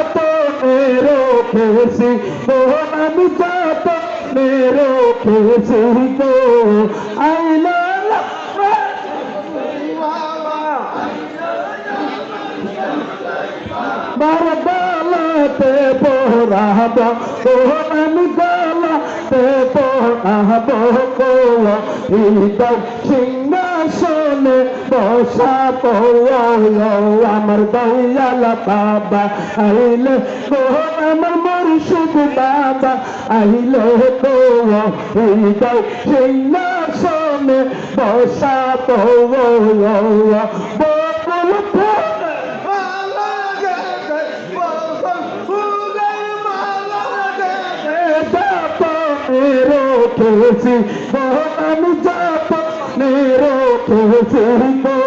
যতনে রেখেছি গো আমি যতনে রেখেছি গো আইলো বার গলাতে পরাব গো আমি গলাতে পরাব গো হৃদয় সিংহাসনে বসাব আমার দয়াল বাবা আইলে গো আমার মুর্শিদ বাবা আইলে গো হৃদয় সিংহাসনে বসাব বকুল রেখেছি গো আমি যতনে রেখেছি গো